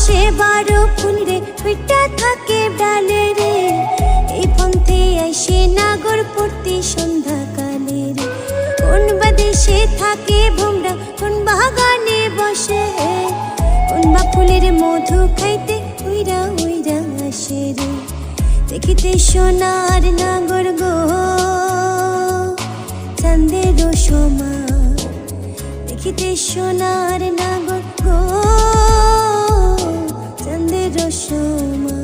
মাসে 12 ফুল রে পিটা থাকে ডালে রে। এই পন্থে আইসে নাগর পড়তে সন্ধ্যাকালে রে। কোন বা দেশে থাকে ভোমরা, কোন বাগানে বসে, কোন বা ফুলের মধু খাইতে উইরা উইরা আসে রে। দেখিতে সোনার নাগর গো চাঁদের সমান, দেখিতে সোনার নাগর গো চাঁদের সমান।